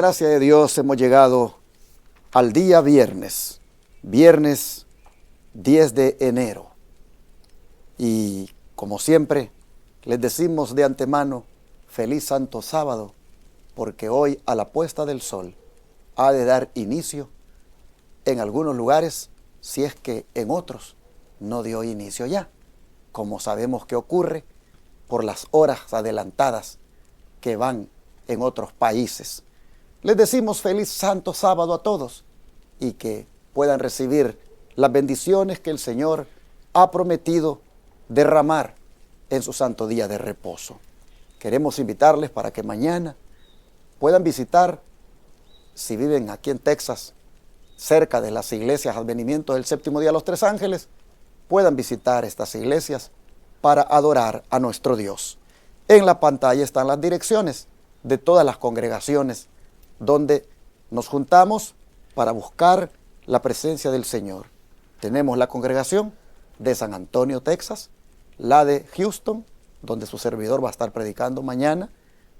gracia de Dios hemos llegado al día viernes, viernes 10 de enero. Y como siempre, les decimos de antemano, feliz santo sábado, porque hoy a la puesta del sol ha de dar inicio en algunos lugares, si es que en otros no dio inicio ya, como sabemos que ocurre por las horas adelantadas que van en otros países. Les decimos feliz santo sábado a todos y que puedan recibir las bendiciones que el Señor ha prometido derramar en su santo día de reposo. Queremos invitarles para que mañana puedan visitar, si viven aquí en Texas, cerca de las iglesias Advenimiento del Séptimo Día de los Tres Ángeles, puedan visitar estas iglesias para adorar a nuestro Dios. En la pantalla están las direcciones de todas las congregaciones donde nos juntamos para buscar la presencia del Señor. Tenemos la congregación de San Antonio, Texas, la de Houston, donde su servidor va a estar predicando mañana.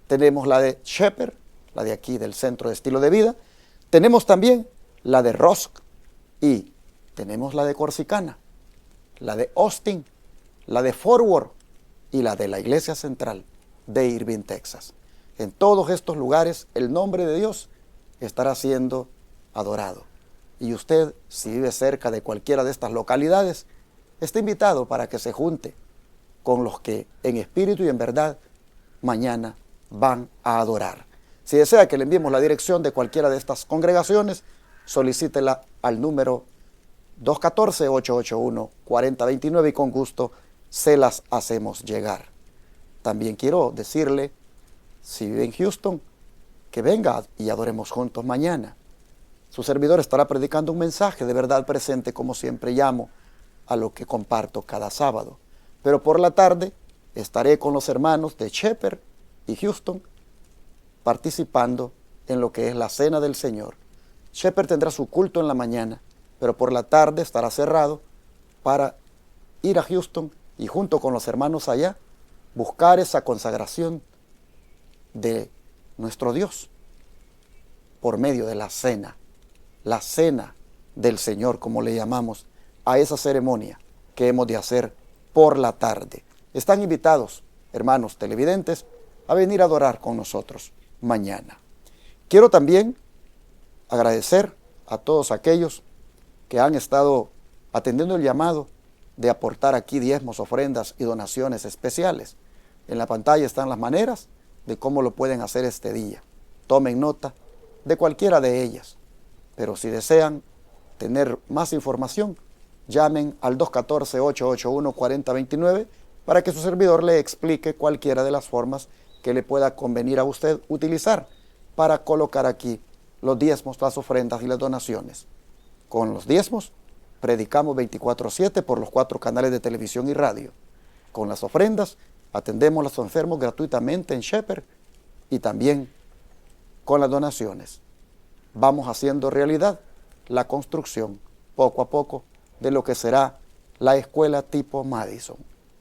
Tenemos la de Shepherd, la de aquí del Centro de Estilo de Vida. Tenemos también la de Rusk y tenemos la de Corsicana, la de Austin, la de Fort Worth y la de la Iglesia Central de Irving, Texas. En todos estos lugares el nombre de Dios estará siendo adorado. Y usted, si vive cerca de cualquiera de estas localidades, está invitado para que se junte con los que en espíritu y en verdad mañana van a adorar. Si desea que le enviemos la dirección de cualquiera de estas congregaciones, solicítela al número 214-881-4029 y con gusto se las hacemos llegar. También quiero decirle, si vive en Houston, que venga y adoremos juntos mañana. Su servidor estará predicando un mensaje de verdad presente, como siempre llamo a lo que comparto cada sábado. Pero por la tarde estaré con los hermanos de Shepherd y Houston participando en lo que es la Cena del Señor. Shepherd tendrá su culto en la mañana, pero por la tarde estará cerrado para ir a Houston y junto con los hermanos allá buscar esa consagración de nuestro Dios por medio de la cena del Señor, como le llamamos a esa ceremonia que hemos de hacer por la tarde. Están invitados, hermanos televidentes, a venir a adorar con nosotros mañana. Quiero también agradecer a todos aquellos que han estado atendiendo el llamado de aportar aquí diezmos, ofrendas y donaciones especiales. En la pantalla están las maneras de cómo lo pueden hacer este día. Tomen nota de cualquiera de ellas. Pero si desean tener más información, llamen al 214-881-4029 para que su servidor le explique cualquiera de las formas que le pueda convenir a usted utilizar para colocar aquí los diezmos, las ofrendas y las donaciones. Con los diezmos predicamos 24/7 por los 4 canales de televisión y radio. Con las ofrendas atendemos a los enfermos gratuitamente en Shepherd y también con las donaciones vamos haciendo realidad la construcción poco a poco de lo que será la escuela tipo Madison.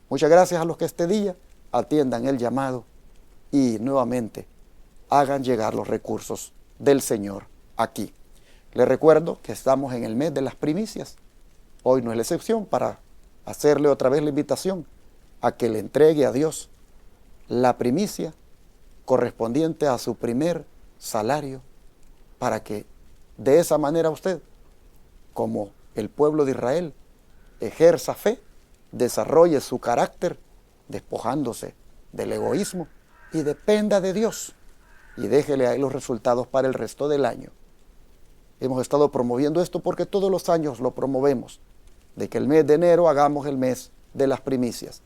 Muchas gracias a los que este día atiendan el llamado y nuevamente hagan llegar los recursos del Señor aquí. Les recuerdo que estamos en el mes de las primicias. Hoy no es la excepción para hacerle otra vez la invitación a que le entregue a Dios la primicia correspondiente a su primer salario, para que de esa manera usted, como el pueblo de Israel, ejerza fe, desarrolle su carácter, despojándose del egoísmo y dependa de Dios y déjele ahí los resultados para el resto del año. Hemos estado promoviendo esto porque todos los años lo promovemos, de que el mes de enero hagamos el mes de las primicias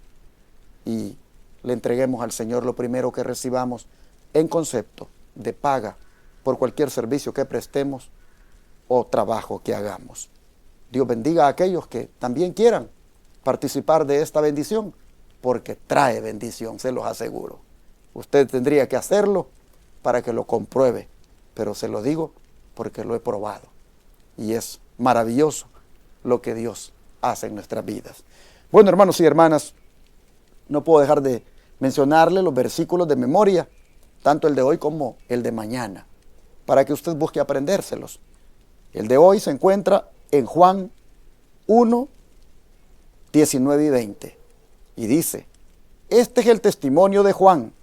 y le entreguemos al Señor lo primero que recibamos en concepto de paga por cualquier servicio que prestemos o trabajo que hagamos. Dios bendiga a aquellos que también quieran participar de esta bendición, porque trae bendición, se los aseguro. Usted tendría que hacerlo para que lo compruebe, pero se lo digo porque lo he probado. Y es maravilloso lo que Dios hace en nuestras vidas. Bueno, hermanos y hermanas, no puedo dejar de mencionarle los versículos de memoria, tanto el de hoy como el de mañana. para que usted busque aprendérselos. El de hoy se encuentra en Juan 1, 19 y 20. Y dice, este es el testimonio de Juan,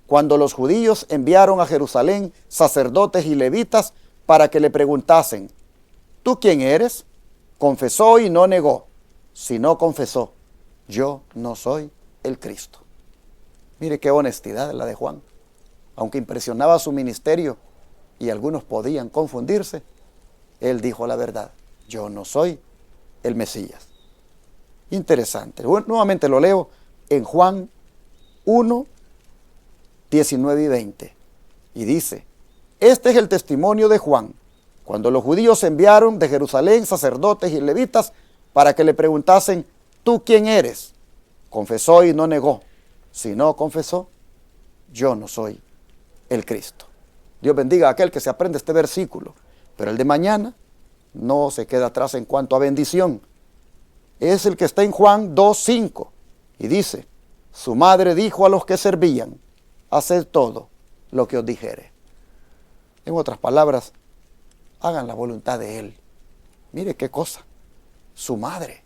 cuando los judíos enviaron a Jerusalén sacerdotes y levitas para que le preguntasen, ¿tú quién eres? Confesó y no negó, sino confesó, yo no soy el Cristo. Mire qué honestidad la de Juan. Aunque impresionaba su ministerio y algunos podían confundirse, él dijo la verdad, yo no soy el Mesías. Interesante. Nuevamente lo leo en Juan 1, 19 y 20. Y dice, este es el testimonio de Juan, cuando los judíos enviaron de Jerusalén sacerdotes y levitas para que le preguntasen, ¿tú quién eres? Confesó y no negó. Si no confesó, yo no soy el Cristo. Dios bendiga a aquel que se aprende este versículo, pero el de mañana no se queda atrás en cuanto a bendición. Es el que está en Juan 2:5 y dice, su madre dijo a los que servían, haced todo lo que os dijere. En otras palabras, hagan la voluntad de Él. Mire qué cosa, su madre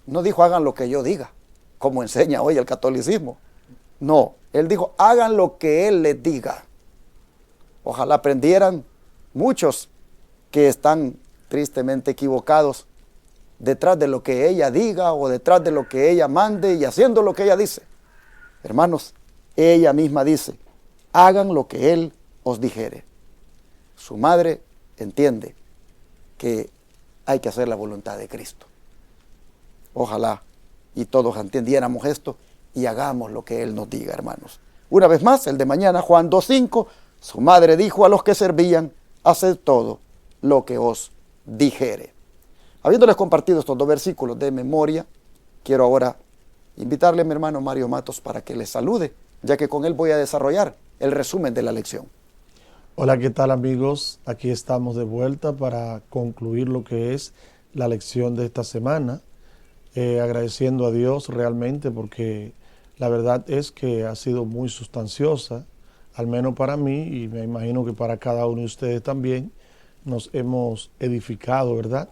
no dijo hagan lo que yo diga, como enseña hoy el catolicismo. No, Él dijo hagan lo que Él les diga. Ojalá aprendieran muchos que están tristemente equivocados detrás de lo que ella diga o detrás de lo que ella mande y haciendo lo que ella dice. Hermanos, ella misma dice, hagan lo que Él os dijere. Su madre entiende que hay que hacer la voluntad de Cristo. Ojalá y todos entendiéramos esto y hagamos lo que Él nos diga, hermanos. Una vez más, el de mañana, Juan 2:5, su madre dijo a los que servían, haced todo lo que os dijere. Habiéndoles compartido estos dos versículos de memoria, quiero ahora invitarle a mi hermano Mario Matos para que les salude, ya que con él voy a desarrollar el resumen de la lección. Hola, ¿qué tal amigos? Aquí estamos de vuelta para concluir lo que es la lección de esta semana, agradeciendo a Dios realmente porque la verdad es que ha sido muy sustanciosa, al menos para mí y me imagino que para cada uno de ustedes también. Nos hemos edificado, ¿verdad?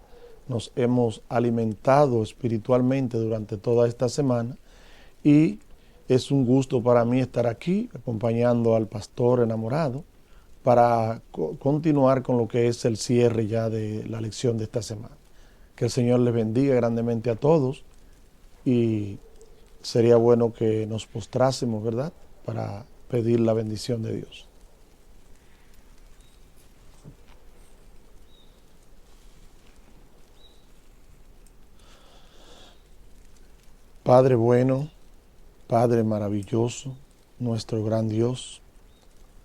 Nos hemos alimentado espiritualmente durante toda esta semana y es un gusto para mí estar aquí acompañando al pastor enamorado para continuar con lo que es el cierre ya de la lección de esta semana. Que el Señor les bendiga grandemente a todos y sería bueno que nos postrásemos, ¿verdad?, para pedir la bendición de Dios. Padre bueno, Padre maravilloso, nuestro gran Dios,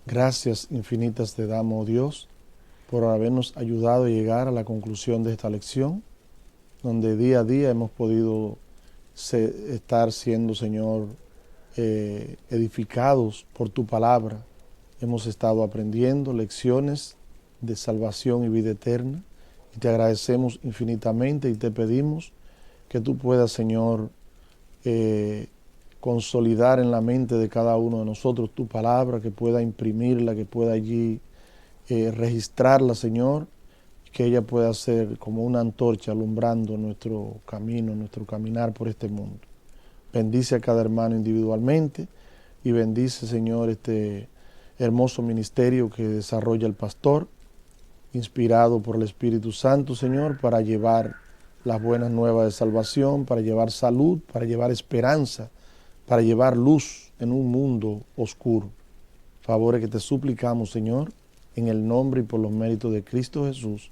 gracias infinitas te damos, oh Dios, por habernos ayudado a llegar a la conclusión de esta lección, donde día a día hemos podido estar siendo, Señor, edificados por tu palabra. Hemos estado aprendiendo lecciones de salvación y vida eterna, y te agradecemos infinitamente y te pedimos que tú puedas, Señor, consolidar en la mente de cada uno de nosotros tu palabra, que pueda imprimirla, que pueda allí registrarla, Señor, que ella pueda ser como una antorcha alumbrando nuestro camino, nuestro caminar por este mundo. Bendice a cada hermano individualmente y bendice, Señor, este hermoso ministerio que desarrolla el pastor, inspirado por el Espíritu Santo, Señor, para llevar las buenas nuevas de salvación, para llevar salud, para llevar esperanza, para llevar luz en un mundo oscuro. Favores que te suplicamos, Señor, en el nombre y por los méritos de Cristo Jesús,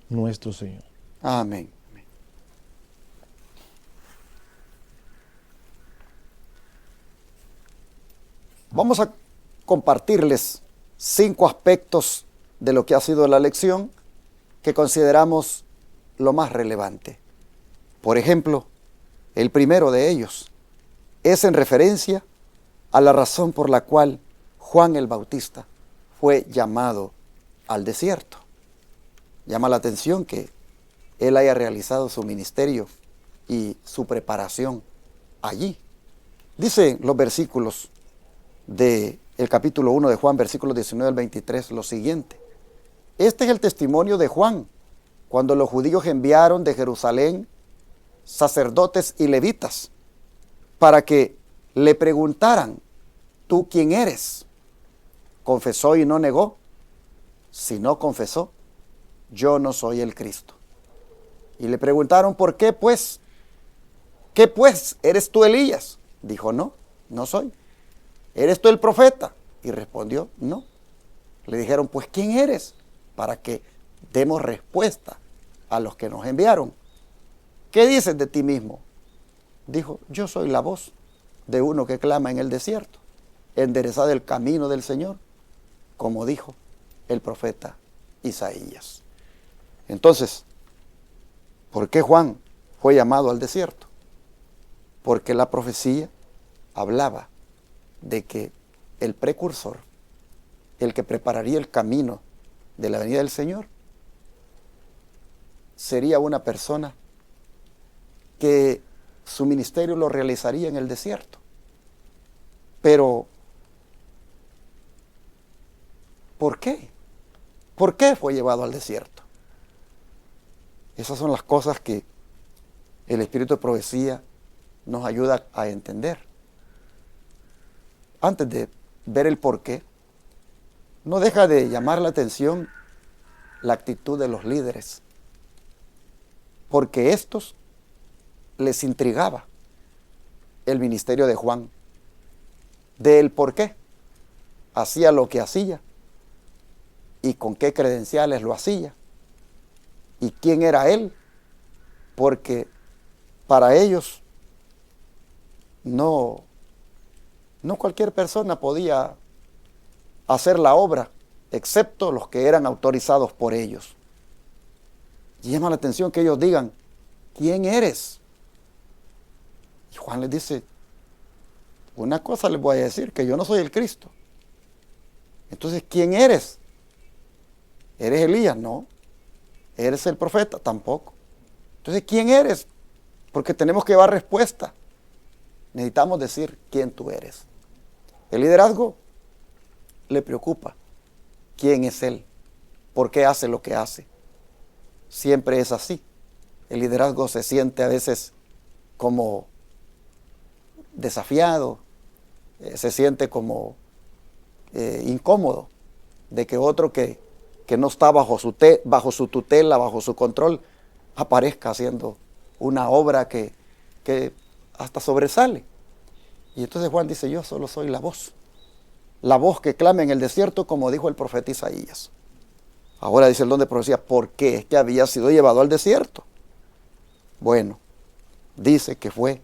nuestro Señor. Amén. Vamos a compartirles 5 aspectos de lo que ha sido la lección que consideramos lo más relevante. Por ejemplo, el primero de ellos es en referencia a la razón por la cual Juan el Bautista fue llamado al desierto. Llama la atención que él haya realizado su ministerio y su preparación allí. Dice los versículos del capítulo 1 de Juan, versículos 19 al 23, lo siguiente. Este es el testimonio de Juan, cuando los judíos enviaron de Jerusalén sacerdotes y levitas para que le preguntaran, ¿tú quién eres? Confesó y no negó. Si no confesó, yo no soy el Cristo. Y le preguntaron, ¿por qué pues? ¿Qué pues? ¿Eres tú Elías? Dijo, no, no soy. ¿Eres tú el profeta? Y respondió, no. Le dijeron, pues ¿quién eres? Para que demos respuesta a los que nos enviaron. ¿Qué dices de ti mismo? Dijo, yo soy la voz de uno que clama en el desierto, enderezad el camino del Señor, como dijo el profeta Isaías. Entonces, ¿por qué Juan fue llamado al desierto? Porque la profecía hablaba de que el precursor, el que prepararía el camino de la venida del Señor, sería una persona que su ministerio lo realizaría en el desierto. Pero, ¿por qué? ¿Por qué fue llevado al desierto? Esas son las cosas que el Espíritu de Profecía nos ayuda a entender. Antes de ver el por qué, no deja de llamar la atención la actitud de los líderes, porque estos les intrigaba el ministerio de Juan, del por qué hacía lo que hacía y con qué credenciales lo hacía y quién era él, porque para ellos no cualquier persona podía hacer la obra, excepto los que eran autorizados por ellos. Y llama la atención que ellos digan, ¿quién eres? Y Juan les dice, una cosa les voy a decir, que yo no soy el Cristo. Entonces, ¿quién eres? ¿Eres Elías? No. ¿Eres el profeta? Tampoco. Entonces, ¿quién eres? Porque tenemos que llevar respuesta. Necesitamos decir quién tú eres. El liderazgo le preocupa quién es él, por qué hace lo que hace. Siempre es así. El liderazgo se siente a veces como desafiado, se siente como incómodo de que otro que no está bajo su tutela, bajo su control, aparezca haciendo una obra que hasta sobresale. Y entonces Juan dice, yo solo soy la voz que clama en el desierto, como dijo el profeta Isaías. Ahora dice el don de profecía, ¿por qué es que había sido llevado al desierto? Bueno, dice que fue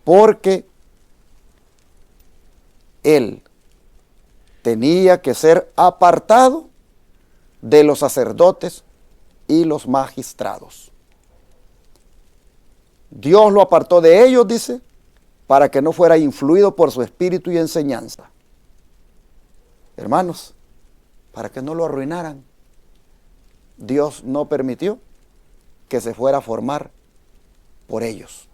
porque él tenía que ser apartado de los sacerdotes y los magistrados. Dios lo apartó de ellos, dice, para que no fuera influido por su espíritu y enseñanza. Hermanos, para que no lo arruinaran, Dios no permitió que se fuera a formar por ellos.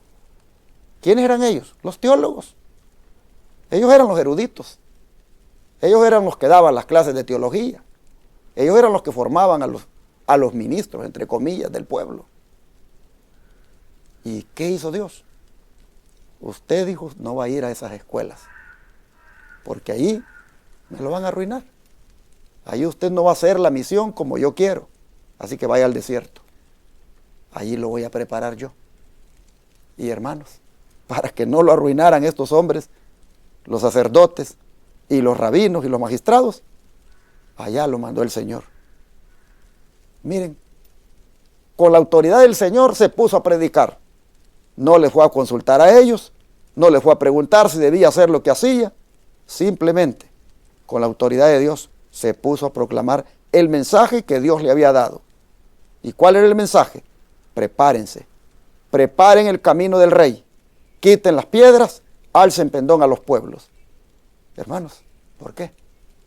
¿Quiénes eran ellos? Los teólogos. Ellos eran los eruditos. Ellos eran los que daban las clases de teología. Ellos eran los que formaban a los ministros, entre comillas, del pueblo. ¿Y qué hizo Dios? Usted dijo, no va a ir a esas escuelas, porque ahí me lo van a arruinar. Ahí usted no va a hacer la misión como yo quiero, así que vaya al desierto. Allí lo voy a preparar yo. Y hermanos, para que no lo arruinaran estos hombres, los sacerdotes y los rabinos y los magistrados, allá lo mandó el Señor. Miren, con la autoridad del Señor se puso a predicar. No le fue a consultar a ellos, no le fue a preguntar si debía hacer lo que hacía. Simplemente, con la autoridad de Dios, se puso a proclamar el mensaje que Dios le había dado. ¿Y cuál era el mensaje? Prepárense, preparen el camino del rey, quiten las piedras, alcen pendón a los pueblos. Hermanos, ¿por qué?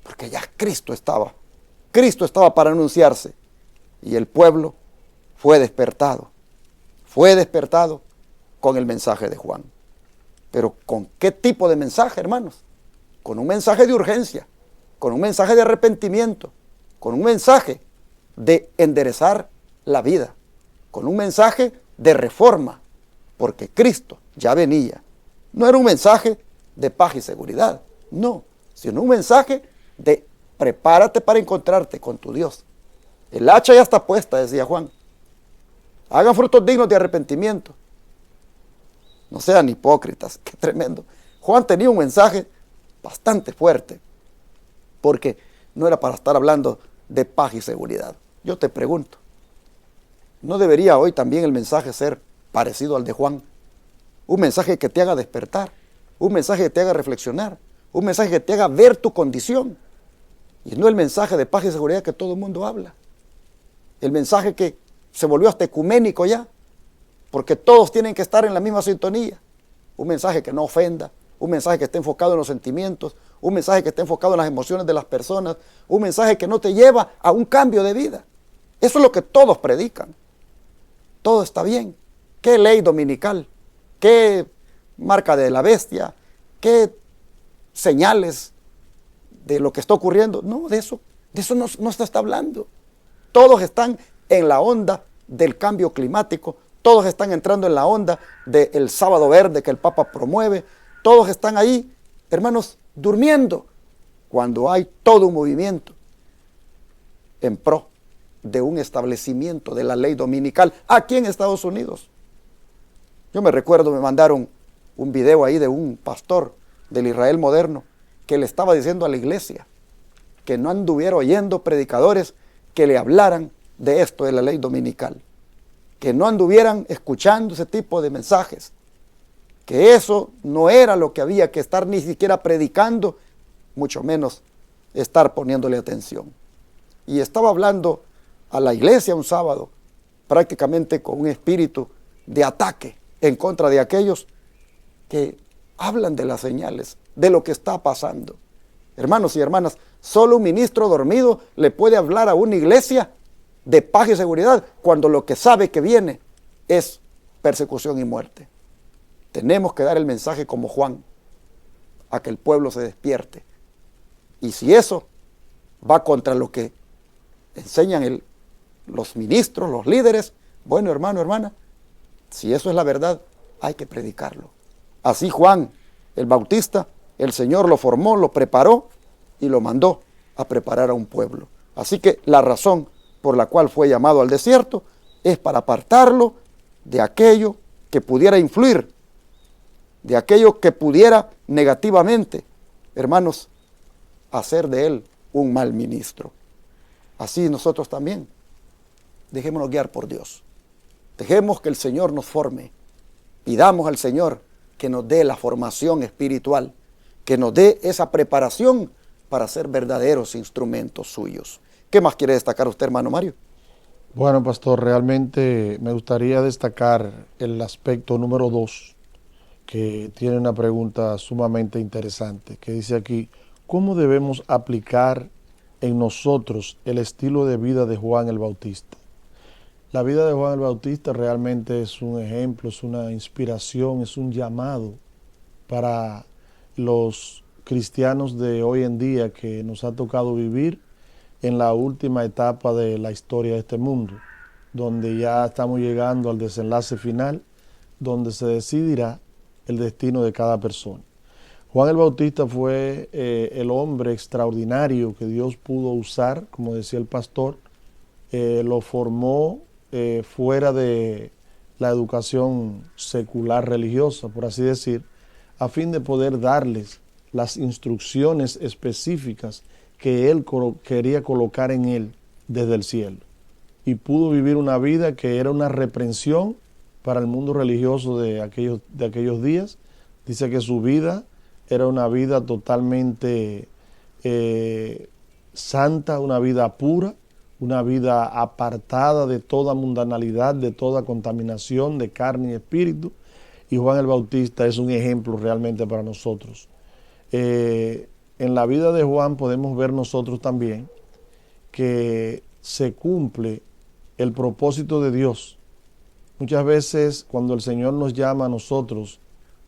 Porque ya Cristo estaba para anunciarse, y el pueblo fue despertado con el mensaje de Juan. Pero ¿con qué tipo de mensaje, hermanos? Con un mensaje de urgencia, con un mensaje de arrepentimiento, con un mensaje de enderezar la vida, con un mensaje de reforma, porque Cristo ya venía. No era un mensaje de paz y seguridad, no, sino un mensaje de prepárate para encontrarte con tu Dios. El hacha ya está puesta, decía Juan. Hagan frutos dignos de arrepentimiento. No sean hipócritas, qué tremendo. Juan tenía un mensaje bastante fuerte, porque no era para estar hablando de paz y seguridad. Yo te pregunto, ¿no debería hoy también el mensaje ser parecido al de Juan? Un mensaje que te haga despertar, un mensaje que te haga reflexionar, un mensaje que te haga ver tu condición, y no el mensaje de paz y seguridad que todo el mundo habla. El mensaje que se volvió hasta ecuménico ya, porque todos tienen que estar en la misma sintonía. Un mensaje que no ofenda, un mensaje que esté enfocado en los sentimientos, un mensaje que esté enfocado en las emociones de las personas, un mensaje que no te lleva a un cambio de vida. Eso es lo que todos predican. Todo está bien. ¿Qué ley dominical? ¿Qué marca de la bestia? ¿Qué señales de lo que está ocurriendo? No, de eso no se está hablando. Todos están en la onda del cambio climático, todos están entrando en la onda del sábado verde que el Papa promueve, todos están ahí, hermanos, durmiendo, cuando hay todo un movimiento en pro de un establecimiento de la ley dominical aquí en Estados Unidos. Yo me recuerdo, me mandaron un video ahí de un pastor del Israel moderno que le estaba diciendo a la iglesia que no anduviera oyendo predicadores que le hablaran de esto de la ley dominical, que no anduvieran escuchando ese tipo de mensajes, que eso no era lo que había que estar ni siquiera predicando, mucho menos estar poniéndole atención. Y estaba hablando a la iglesia un sábado, prácticamente con un espíritu de ataque en contra de aquellos que hablan de las señales, de lo que está pasando. Hermanos y hermanas, solo un ministro dormido le puede hablar a una iglesia de paz y seguridad cuando lo que sabe que viene es persecución y muerte. Tenemos que dar el mensaje como Juan, a que el pueblo se despierte. Y si eso va contra lo que enseñan los ministros, los líderes, bueno, hermano, hermana, si eso es la verdad, hay que predicarlo. Así Juan el Bautista, el Señor lo formó, lo preparó y lo mandó a preparar a un pueblo. Así que la razón por la cual fue llamado al desierto es para apartarlo de aquello que pudiera influir, de aquello que pudiera negativamente, hermanos, hacer de él un mal ministro. Así nosotros también, dejémonos guiar por Dios. Dejemos que el Señor nos forme. Pidamos al Señor que nos dé la formación espiritual, que nos dé esa preparación para ser verdaderos instrumentos suyos. ¿Qué más quiere destacar usted, hermano Mario? Bueno, pastor, realmente me gustaría destacar el aspecto número 2, que tiene una pregunta sumamente interesante, que dice aquí, ¿cómo debemos aplicar en nosotros el estilo de vida de Juan el Bautista? La vida de Juan el Bautista realmente es un ejemplo, es una inspiración, es un llamado para los cristianos de hoy en día que nos ha tocado vivir en la última etapa de la historia de este mundo, donde ya estamos llegando al desenlace final, donde se decidirá el destino de cada persona. Juan el Bautista fue el hombre extraordinario que Dios pudo usar, como decía el pastor, lo formó fuera de la educación secular religiosa, por así decir, a fin de poder darles las instrucciones específicas que él quería colocar en él desde el cielo. Y pudo vivir una vida que era una reprensión para el mundo religioso de aquellos días. Dice que su vida era una vida totalmente santa, una vida pura, una vida apartada de toda mundanalidad, de toda contaminación de carne y espíritu. Y Juan el Bautista es un ejemplo realmente para nosotros. En la vida de Juan podemos ver nosotros también que se cumple el propósito de Dios. Muchas veces cuando el Señor nos llama a nosotros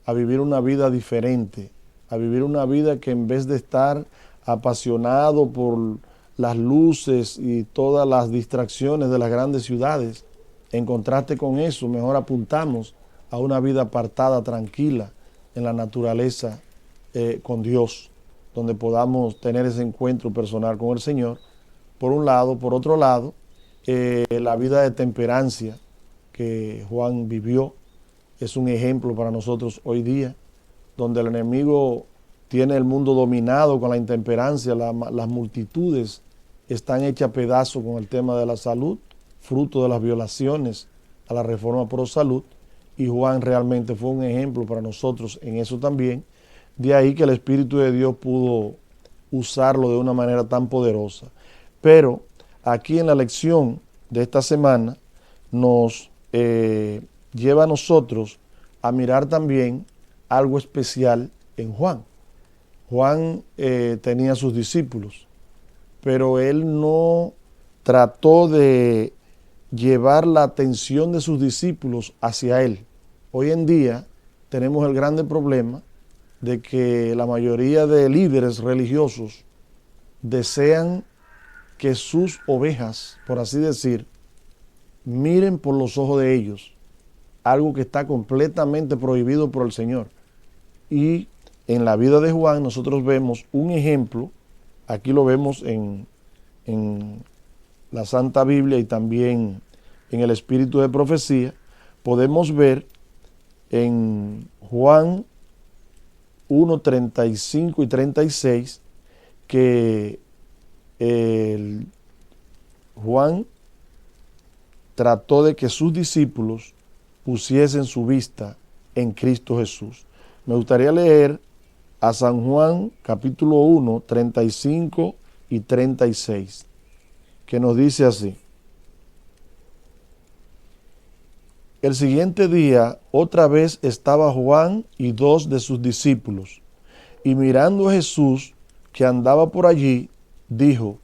a vivir una vida diferente, a vivir una vida que en vez de estar apasionado por las luces y todas las distracciones de las grandes ciudades. En contraste con eso, mejor apuntamos a una vida apartada, tranquila, en la naturaleza, con Dios, donde podamos tener ese encuentro personal con el Señor, por un lado. Por otro lado, la vida de temperancia que Juan vivió es un ejemplo para nosotros hoy día, donde el enemigo tiene el mundo dominado con la intemperancia. Las multitudes están hechas a pedazos con el tema de la salud, fruto de las violaciones a la reforma pro salud, y Juan realmente fue un ejemplo para nosotros en eso también. De ahí que el Espíritu de Dios pudo usarlo de una manera tan poderosa. Pero aquí en la lección de esta semana nos lleva a nosotros a mirar también algo especial en Juan. Juan tenía sus discípulos, pero él no trató de llevar la atención de sus discípulos hacia él. Hoy en día tenemos el grande problema de que la mayoría de líderes religiosos desean que sus ovejas, por así decir, miren por los ojos de ellos, algo que está completamente prohibido por el Señor. Y en la vida de Juan nosotros vemos un ejemplo, aquí lo vemos en la Santa Biblia y también en el Espíritu de Profecía. Podemos ver en Juan 1:35 y 36 que Juan trató de que sus discípulos pusiesen su vista en Cristo Jesús. Me gustaría leer a San Juan capítulo 1, 35 y 36, que nos dice así: el siguiente día otra vez estaba Juan y 2 de sus discípulos, y mirando a Jesús que andaba por allí, dijo: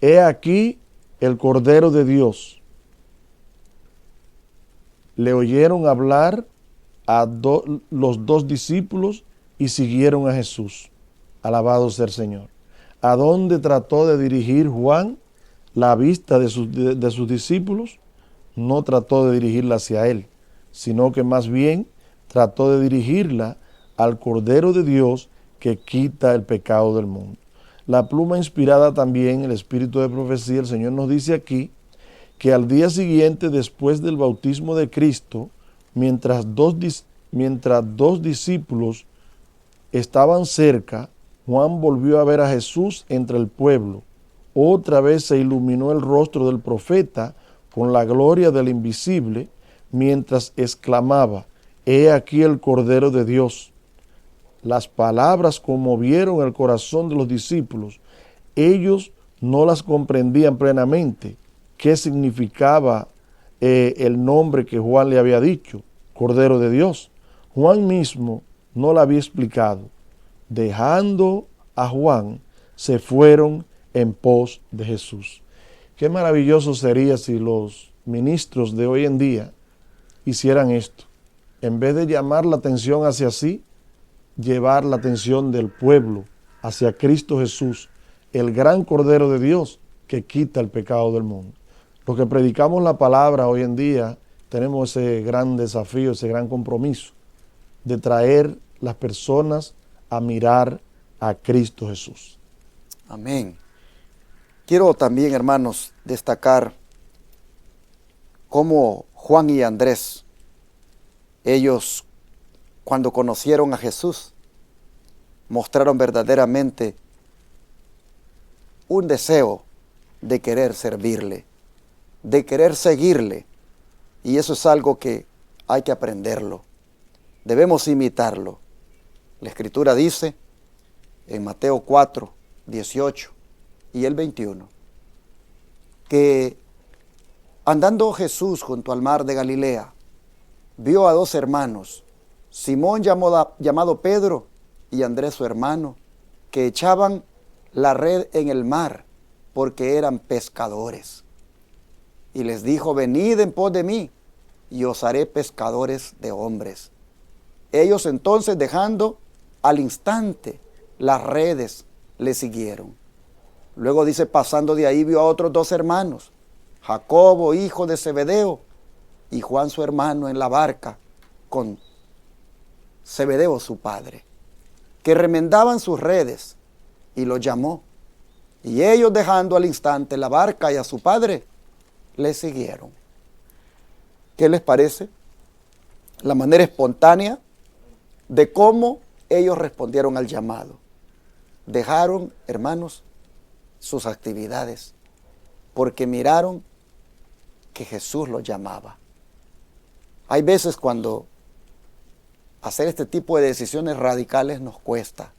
he aquí el Cordero de Dios. Le oyeron hablar a los 2 discípulos y siguieron a Jesús. Alabado sea el Señor. ¿A dónde trató de dirigir Juan la vista de sus discípulos? No trató de dirigirla hacia él, sino que más bien trató de dirigirla al Cordero de Dios que quita el pecado del mundo. La pluma inspirada también, el Espíritu de Profecía, el Señor nos dice aquí que al día siguiente, después del bautismo de Cristo, mientras dos discípulos estaban cerca, Juan volvió a ver a Jesús entre el pueblo. Otra vez se iluminó el rostro del profeta con la gloria del invisible, mientras exclamaba: he aquí el Cordero de Dios. Las palabras conmovieron el corazón de los discípulos. Ellos no las comprendían plenamente. ¿Qué significaba el nombre que Juan le había dicho? Cordero de Dios. Juan mismo no lo había explicado. Dejando a Juan, se fueron en pos de Jesús. Qué maravilloso sería si los ministros de hoy en día hicieran esto. En vez de llamar la atención hacia sí, llevar la atención del pueblo hacia Cristo Jesús, el gran Cordero de Dios que quita el pecado del mundo. Los que predicamos la palabra hoy en día tenemos ese gran desafío, ese gran compromiso de traer las personas a mirar a Cristo Jesús. Amén. Quiero también, hermanos, destacar cómo Juan y Andrés, ellos cuando conocieron a Jesús, mostraron verdaderamente un deseo de querer servirle, de querer seguirle. Y eso es algo que hay que aprenderlo. Debemos imitarlo. La Escritura dice en Mateo 4, 18 y el 21, que andando Jesús junto al mar de Galilea, vio a 2 hermanos, Simón llamado Pedro y Andrés su hermano, que echaban la red en el mar porque eran pescadores. Y les dijo: venid en pos de mí, y os haré pescadores de hombres. Ellos entonces, dejando al instante las redes, le siguieron. Luego dice, pasando de ahí vio a otros 2 hermanos, Jacobo, hijo de Zebedeo, y Juan su hermano en la barca con Zebedeo su padre, que remendaban sus redes, y los llamó. Y ellos, dejando al instante la barca y a su padre, le siguieron. ¿Qué les parece? La manera espontánea de cómo ellos respondieron al llamado. Dejaron, hermanos, sus actividades, porque miraron que Jesús los llamaba. Hay veces cuando hacer este tipo de decisiones radicales nos cuesta.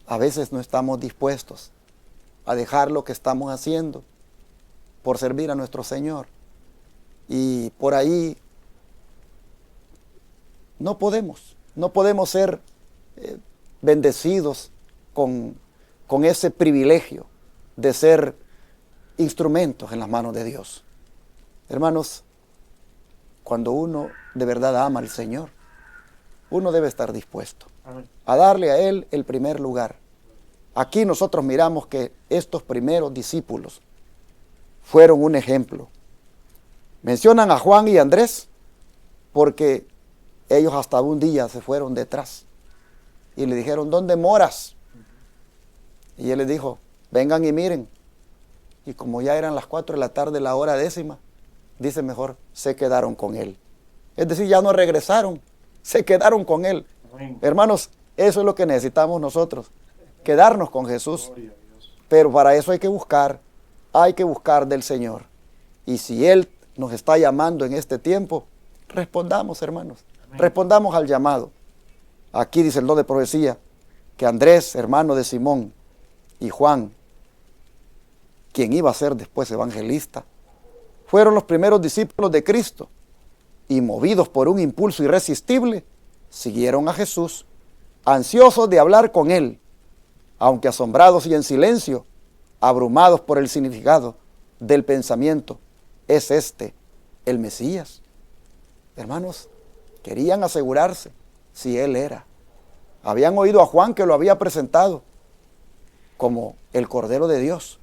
A veces no estamos dispuestos a dejar lo que estamos haciendo por servir a nuestro Señor. Y por ahí no podemos ser bendecidos con ese privilegio de ser instrumentos en las manos de Dios. Hermanos, cuando uno de verdad ama al Señor, uno debe estar dispuesto a darle a Él el primer lugar. Aquí nosotros miramos que estos primeros discípulos fueron un ejemplo. Mencionan a Juan y Andrés porque ellos hasta un día se fueron detrás y le dijeron, ¿dónde moras? Y él les dijo, vengan y miren. Y como ya eran las 4 de la tarde, la hora 10, dice mejor, se quedaron con él. Es decir, ya no regresaron, se quedaron con él. Amén. Hermanos, eso es lo que necesitamos nosotros, quedarnos con Jesús. Pero para eso hay que buscar del Señor. Y si Él nos está llamando en este tiempo, respondamos, hermanos. Amén. Respondamos al llamado. Aquí dice el don de profecía, que Andrés, hermano de Simón, y Juan, quien iba a ser después evangelista, fueron los primeros discípulos de Cristo y movidos por un impulso irresistible, siguieron a Jesús, ansiosos de hablar con Él, aunque asombrados y en silencio, abrumados por el significado del pensamiento. ¿Es este el Mesías? Hermanos, querían asegurarse si Él era. Habían oído a Juan que lo había presentado como el Cordero de Dios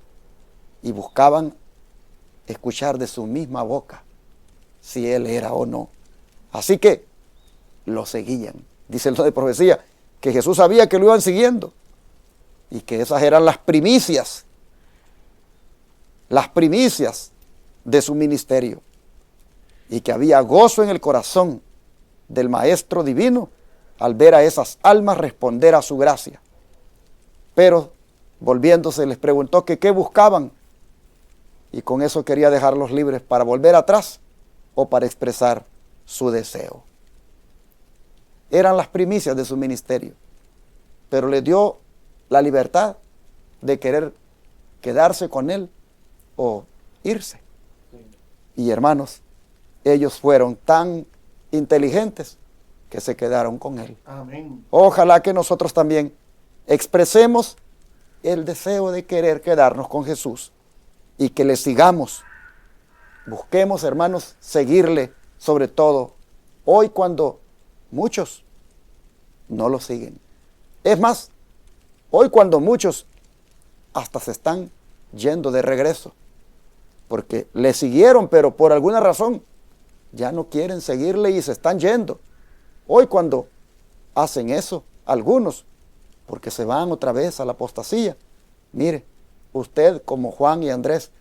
y buscaban escuchar de su misma boca si Él era o no. Así que lo seguían. Dice el don de profecía que Jesús sabía que lo iban siguiendo y que esas eran las primicias de su ministerio, y que había gozo en el corazón del Maestro Divino al ver a esas almas responder a su gracia. Pero volviéndose les preguntó que qué buscaban, y con eso quería dejarlos libres para volver atrás o para expresar su deseo. Eran las primicias de su ministerio, pero les dio la libertad de querer quedarse con Él o irse. Y hermanos, ellos fueron tan inteligentes que se quedaron con Él. Amén. Ojalá que nosotros también expresemos el deseo de querer quedarnos con Jesús y que le sigamos. Busquemos, hermanos, seguirle, sobre todo hoy cuando muchos no lo siguen. Es más, hoy cuando muchos hasta se están yendo de regreso, porque le siguieron, pero por alguna razón ya no quieren seguirle y se están yendo. Hoy cuando hacen eso, algunos, porque se van otra vez a la apostasía, mire, usted como Juan y Andrés,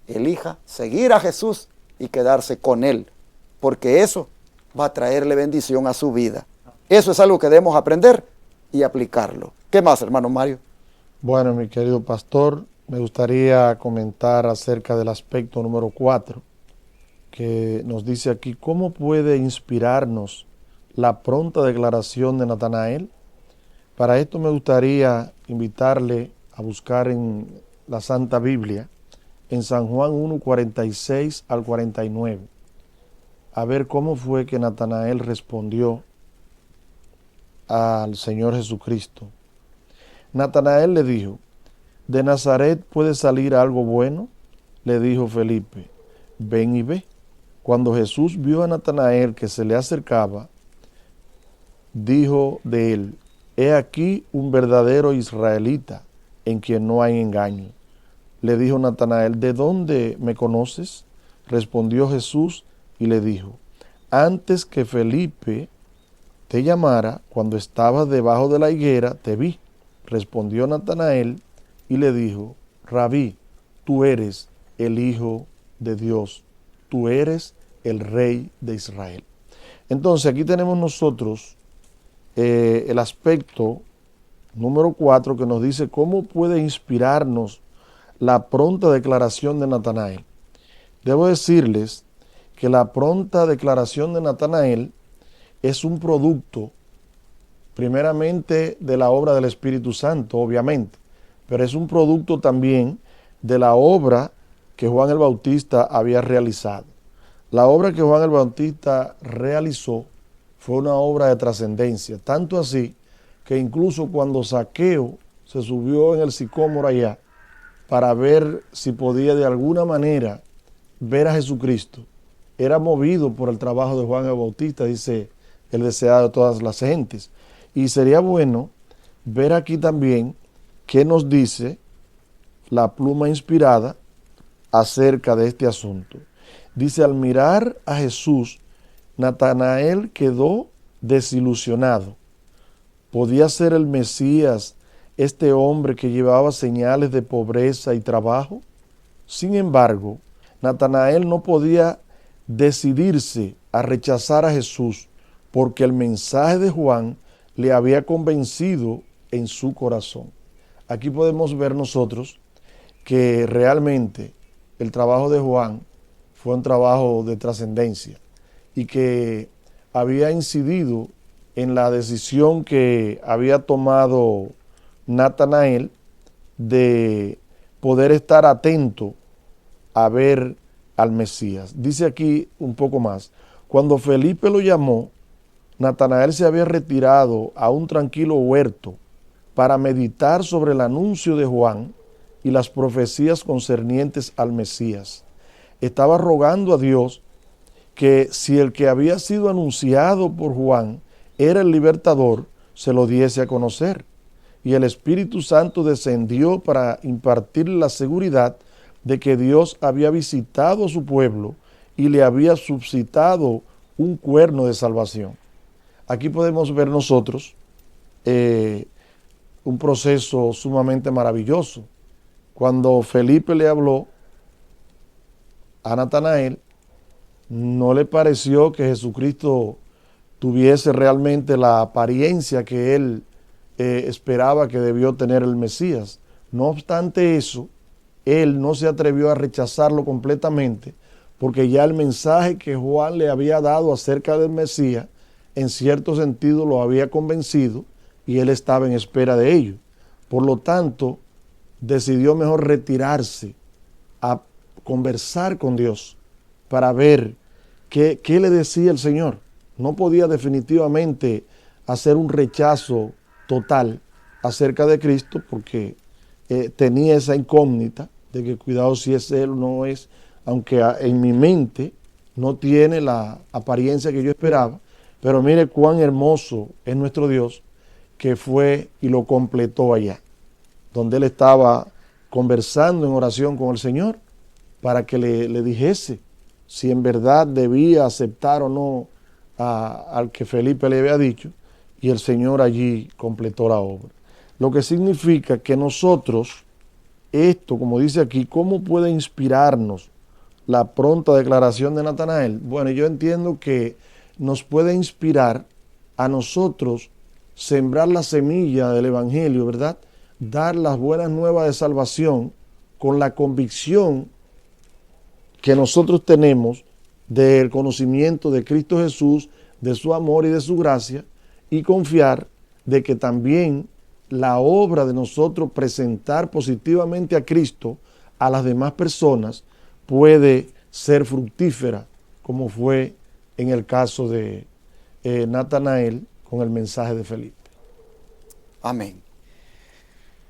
elija seguir a Jesús y quedarse con Él, porque eso va a traerle bendición a su vida. Eso es algo que debemos aprender y aplicarlo. ¿Qué más, hermano Mario? Bueno, mi querido pastor, me gustaría comentar acerca del aspecto número 4, que nos dice aquí, ¿cómo puede inspirarnos la pronta declaración de Natanael? Para esto me gustaría invitarle a buscar en la Santa Biblia, en San Juan 1, 46 al 49, a ver cómo fue que Natanael respondió al Señor Jesucristo. Natanael le dijo, ¿de Nazaret puede salir algo bueno? Le dijo Felipe, ven y ve. Cuando Jesús vio a Natanael que se le acercaba, dijo de él, he aquí un verdadero israelita, en quien no hay engaño. Le dijo Natanael, ¿de dónde me conoces? Respondió Jesús y le dijo, antes que Felipe te llamara, cuando estabas debajo de la higuera, te vi. Respondió Natanael y le dijo, Rabí, tú eres el Hijo de Dios, tú eres el Rey de Israel. Entonces aquí tenemos nosotros el aspecto número 4 que nos dice cómo puede inspirarnos la pronta declaración de Natanael. Debo decirles que la pronta declaración de Natanael es un producto primeramente de la obra del Espíritu Santo, obviamente, pero es un producto también de la obra que Juan el Bautista había realizado. La obra que Juan el Bautista realizó fue una obra de trascendencia, tanto así que incluso cuando Zaqueo se subió en el sicómoro allá para ver si podía de alguna manera ver a Jesucristo, era movido por el trabajo de Juan el Bautista, dice el deseado de todas las gentes. Y sería bueno ver aquí también qué nos dice la pluma inspirada acerca de este asunto. Dice, al mirar a Jesús, Natanael quedó desilusionado. ¿Podía ser el Mesías este hombre que llevaba señales de pobreza y trabajo? Sin embargo, Natanael no podía decidirse a rechazar a Jesús porque el mensaje de Juan le había convencido en su corazón. Aquí podemos ver nosotros que realmente el trabajo de Juan fue un trabajo de trascendencia y que había incidido en la decisión que había tomado Natanael de poder estar atento a ver al Mesías. Dice aquí un poco más, cuando Felipe lo llamó, Natanael se había retirado a un tranquilo huerto para meditar sobre el anuncio de Juan y las profecías concernientes al Mesías. Estaba rogando a Dios que si el que había sido anunciado por Juan era el libertador, se lo diese a conocer. Y el Espíritu Santo descendió para impartirle la seguridad de que Dios había visitado a su pueblo y le había suscitado un cuerno de salvación. Aquí podemos ver nosotros un proceso sumamente maravilloso. Cuando Felipe le habló a Natanael, no le pareció que Jesucristo tuviese realmente la apariencia que él esperaba que debió tener el Mesías. No obstante eso, él no se atrevió a rechazarlo completamente, porque ya el mensaje que Juan le había dado acerca del Mesías, en cierto sentido lo había convencido y él estaba en espera de ello. Por lo tanto, decidió mejor retirarse a conversar con Dios para ver qué le decía el Señor. No podía definitivamente hacer un rechazo total acerca de Cristo porque tenía esa incógnita de que cuidado si es Él o no es, aunque en mi mente no tiene la apariencia que yo esperaba, pero mire cuán hermoso es nuestro Dios que fue y lo completó allá, donde él estaba conversando en oración con el Señor para que le dijese si en verdad debía aceptar o no al que Felipe le había dicho, y el Señor allí completó la obra. Lo que significa que nosotros, esto, como dice aquí, ¿cómo puede inspirarnos la pronta declaración de Natanael? Bueno, yo entiendo que nos puede inspirar a nosotros sembrar la semilla del Evangelio, ¿verdad? Dar las buenas nuevas de salvación con la convicción que nosotros tenemos del conocimiento de Cristo Jesús, de su amor y de su gracia, y confiar de que también la obra de nosotros presentar positivamente a Cristo a las demás personas puede ser fructífera, como fue en el caso de Natanael con el mensaje de Felipe. Amén.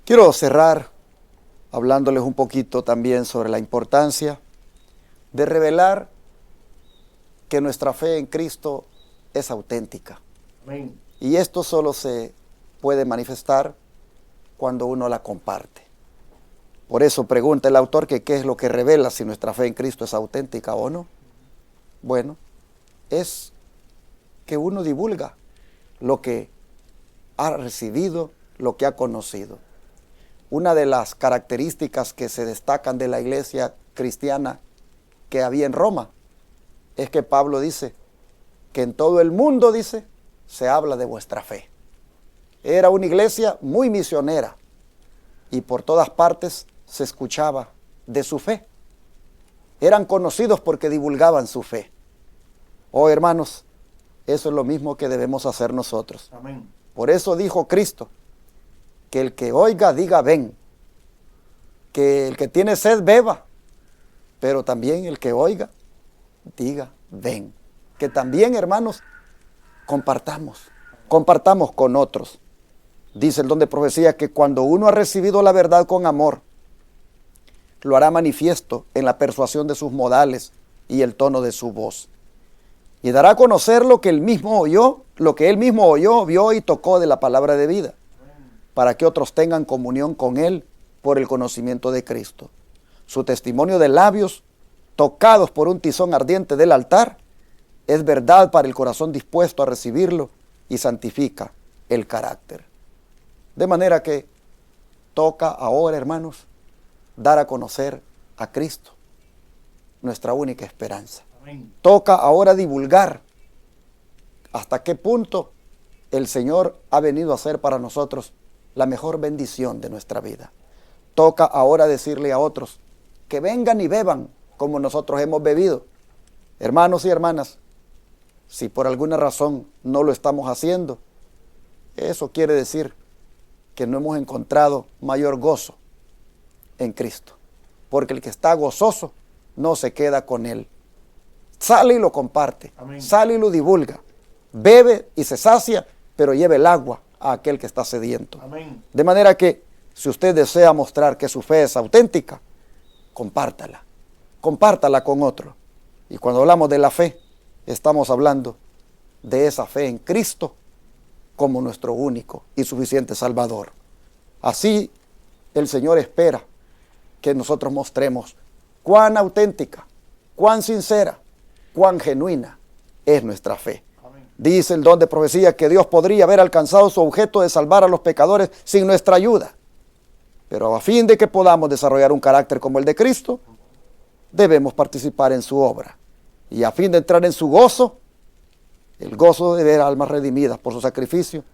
Quiero cerrar hablándoles un poquito también sobre la importancia de revelar que nuestra fe en Cristo es auténtica. Amén. Y esto solo se puede manifestar cuando uno la comparte. Por eso pregunta el autor que qué es lo que revela si nuestra fe en Cristo es auténtica o no. Bueno, es que uno divulga lo que ha recibido, lo que ha conocido. Una de las características que se destacan de la iglesia cristiana que había en Roma es que Pablo dice que en todo el mundo, dice, se habla de vuestra fe. Era una iglesia muy misionera y por todas partes se escuchaba de su fe. Eran conocidos porque divulgaban su fe. Oh, hermanos, eso es lo mismo que debemos hacer nosotros. Amén. Por eso dijo Cristo, que el que oiga diga ven, que el que tiene sed beba, pero también el que oiga diga ven. Que también, hermanos, compartamos con otros. Dice el don de profecía que cuando uno ha recibido la verdad con amor, lo hará manifiesto en la persuasión de sus modales y el tono de su voz. Y dará a conocer lo que él mismo oyó, vio y tocó de la palabra de vida, para que otros tengan comunión con él por el conocimiento de Cristo. Su testimonio de labios, tocados por un tizón ardiente del altar, es verdad para el corazón dispuesto a recibirlo y santifica el carácter. De manera que toca ahora, hermanos, dar a conocer a Cristo, nuestra única esperanza. Amén. Toca ahora divulgar hasta qué punto el Señor ha venido a ser para nosotros la mejor bendición de nuestra vida. Toca ahora decirle a otros que vengan y beban como nosotros hemos bebido. Hermanos y hermanas, si por alguna razón no lo estamos haciendo, eso quiere decir que no hemos encontrado mayor gozo en Cristo. Porque el que está gozoso no se queda con él. Sale y lo comparte. Amén. Sale y lo divulga. Bebe y se sacia, pero lleva el agua a aquel que está sediento. Amén. De manera que si usted desea mostrar que su fe es auténtica, compártala. Compártala con otro. Y cuando hablamos de la fe, estamos hablando de esa fe en Cristo como nuestro único y suficiente Salvador. Así el Señor espera que nosotros mostremos cuán auténtica, cuán sincera, cuán genuina es nuestra fe. Amén. Dice el don de profecía que Dios podría haber alcanzado su objeto de salvar a los pecadores sin nuestra ayuda. Pero a fin de que podamos desarrollar un carácter como el de Cristo, debemos participar en su obra. Y a fin de entrar en su gozo, el gozo de ver almas redimidas por su sacrificio,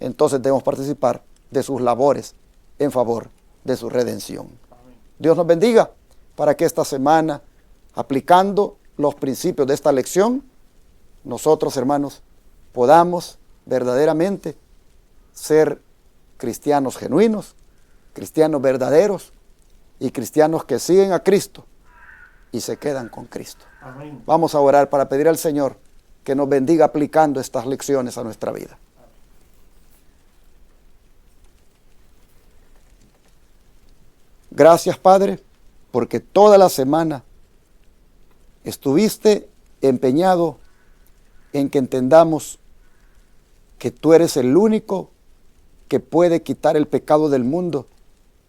entonces debemos participar de sus labores en favor de su redención. Amén. Dios nos bendiga para que esta semana, aplicando los principios de esta lección, nosotros, hermanos, podamos verdaderamente ser cristianos genuinos, cristianos verdaderos y cristianos que siguen a Cristo y se quedan con Cristo. Amén. Vamos a orar para pedir al Señor que nos bendiga aplicando estas lecciones a nuestra vida. Gracias, Padre, porque toda la semana estuviste empeñado en que entendamos que tú eres el único que puede quitar el pecado del mundo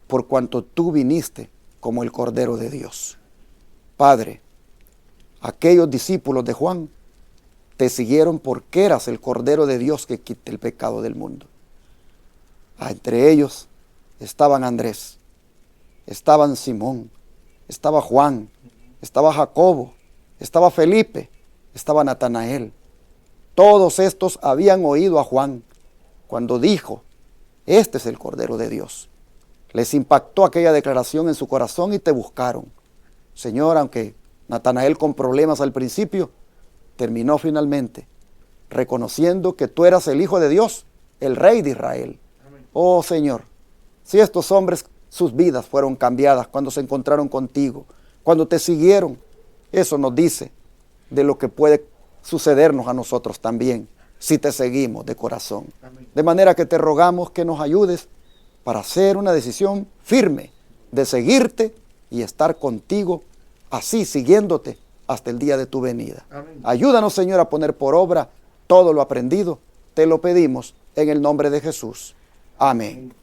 por cuanto tú viniste como el Cordero de Dios. Padre, aquellos discípulos de Juan te siguieron porque eras el Cordero de Dios que quita el pecado del mundo. Entre ellos estaban Andrés, estaban Simón, estaba Juan, estaba Jacobo, estaba Felipe, estaba Natanael. Todos estos habían oído a Juan cuando dijo, este es el Cordero de Dios. Les impactó aquella declaración en su corazón y te buscaron. Señor, aunque Natanael con problemas al principio, terminó finalmente reconociendo que tú eras el Hijo de Dios, el Rey de Israel. Amén. Oh Señor, si estos hombres, sus vidas fueron cambiadas cuando se encontraron contigo, cuando te siguieron, eso nos dice de lo que puede sucedernos a nosotros también, si te seguimos de corazón. Amén. De manera que te rogamos que nos ayudes para hacer una decisión firme de seguirte y estar contigo, así siguiéndote hasta el día de tu venida. Amén. Ayúdanos, Señor, a poner por obra todo lo aprendido. Te lo pedimos en el nombre de Jesús. Amén.